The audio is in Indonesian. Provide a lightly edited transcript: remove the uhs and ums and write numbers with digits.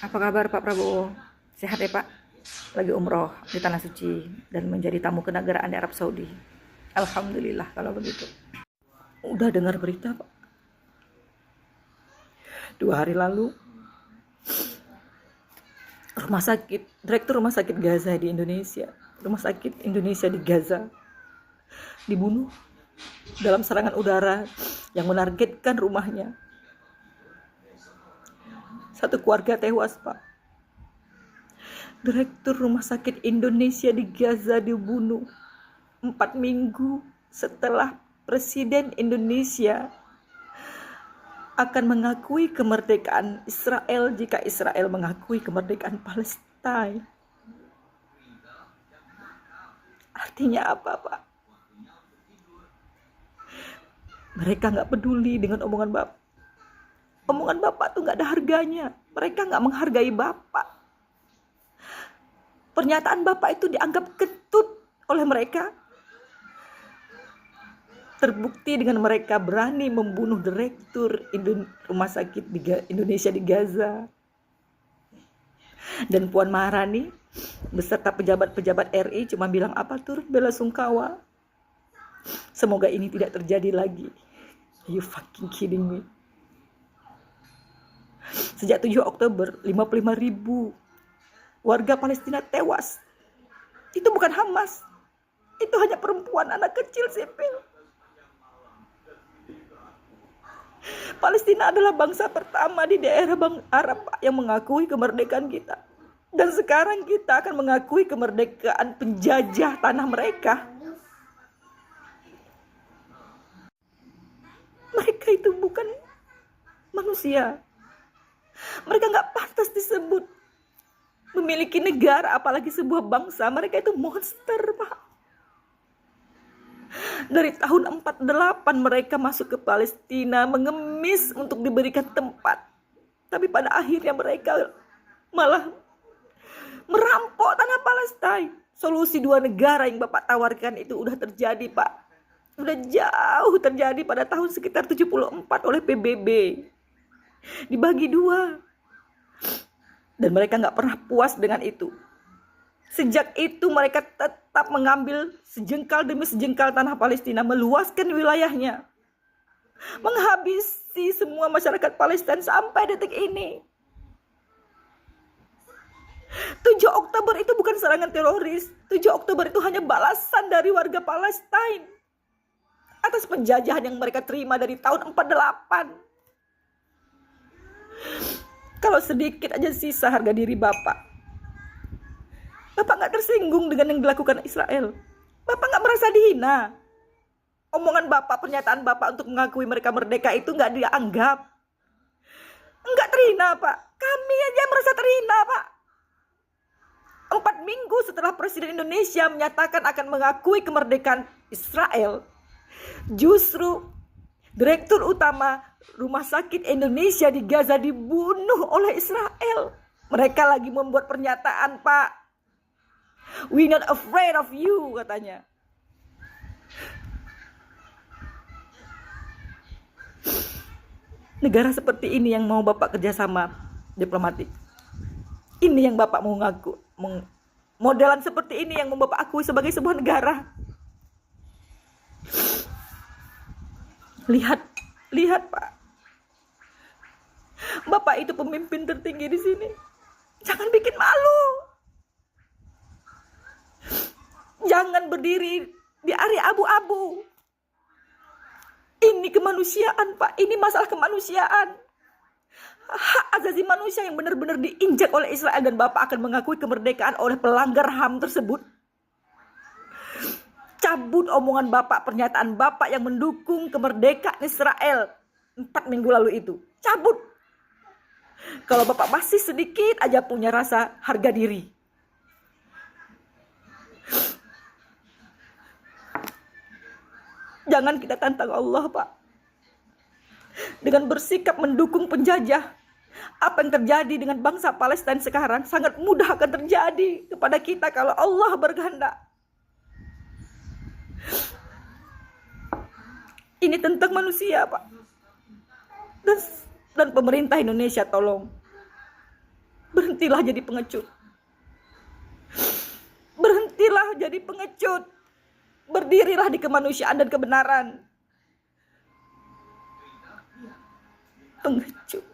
Apa kabar Pak Prabowo? Sehat ya Pak? Lagi umroh di Tanah Suci dan menjadi tamu kenegaraan di Arab Saudi. Alhamdulillah kalau begitu. Udah dengar berita Pak? 2 hari lalu, Direktur Rumah Sakit Gaza di Indonesia, Rumah Sakit Indonesia di Gaza, dibunuh dalam serangan udara yang menargetkan rumahnya. Satu keluarga tewas Pak. Direktur Rumah Sakit Indonesia di Gaza dibunuh 4 minggu setelah Presiden Indonesia akan mengakui kemerdekaan Israel jika Israel mengakui kemerdekaan Palestina. Artinya apa Pak? Mereka nggak peduli dengan omongan Bapak. Omongan Bapak tuh nggak ada harganya. Mereka nggak menghargai Bapak. Pernyataan Bapak itu dianggap kentut oleh mereka. Terbukti dengan mereka berani membunuh Direktur Rumah Sakit Indonesia di Gaza. Dan Puan Maharani beserta pejabat-pejabat RI cuma bilang apa turut bela sungkawa. Semoga ini tidak terjadi lagi. Are you fucking kidding me? Sejak 7 Oktober, 55.000 warga Palestina tewas. Itu bukan Hamas. Itu hanya perempuan, anak kecil, sipil. Palestina adalah bangsa pertama di daerah Arab yang mengakui kemerdekaan kita. Dan sekarang kita akan mengakui kemerdekaan penjajah tanah mereka. Mereka itu bukan manusia. Mereka nggak pantas disebut memiliki negara, apalagi sebuah bangsa. Mereka itu monster, Pak. Dari tahun 48 mereka masuk ke Palestina, mengemis untuk diberikan tempat. Tapi pada akhirnya mereka malah merampok tanah Palestina. Solusi 2 negara yang Bapak tawarkan itu udah terjadi, Pak. Udah jauh terjadi pada tahun sekitar 74 oleh PBB. Dibagi 2. Dan mereka nggak pernah puas dengan itu. Sejak itu mereka tetap mengambil sejengkal demi sejengkal tanah Palestina, meluaskan wilayahnya, menghabisi semua masyarakat Palestina sampai detik ini. 7 Oktober itu bukan serangan teroris. 7 Oktober itu hanya balasan dari warga Palestina atas penjajahan yang mereka terima dari tahun 48. Kalau sedikit aja sisa harga diri Bapak nggak tersinggung dengan yang dilakukan Israel. Bapak nggak merasa dihina. Omongan Bapak, pernyataan Bapak untuk mengakui mereka merdeka itu nggak dianggap. Nggak terhina, Pak. Kami aja merasa terhina, Pak. 4 minggu setelah Presiden Indonesia menyatakan akan mengakui kemerdekaan Israel, justru Direktur Utama Rumah Sakit Indonesia di Gaza dibunuh oleh Israel. Mereka lagi membuat pernyataan, Pak. We not afraid of you, katanya. Negara seperti ini yang mau Bapak kerjasama diplomatik. Ini yang Bapak mau ngaku. Modelan seperti ini yang mau Bapak akui sebagai sebuah negara. Lihat Pak. Bapak itu pemimpin tertinggi di sini. Jangan bikin malu. Jangan berdiri di area abu-abu. Ini kemanusiaan, Pak. Ini masalah kemanusiaan. Hak asasi manusia yang benar-benar diinjak oleh Israel, dan Bapak akan mengakui kemerdekaan oleh pelanggar HAM tersebut. Cabut omongan Bapak, pernyataan Bapak yang mendukung kemerdekaan Israel 4 minggu lalu itu. Cabut. Kalau Bapak masih sedikit aja punya rasa harga diri. Jangan kita tantang Allah, Pak. Dengan bersikap mendukung penjajah, apa yang terjadi dengan bangsa Palestina sekarang sangat mudah akan terjadi kepada kita kalau Allah berkehendak. Ini tentang manusia, Pak. Dan pemerintah Indonesia tolong Berhentilah jadi pengecut. Berhentilah jadi pengecut. Berdirilah di kemanusiaan dan kebenaran. Pengecut.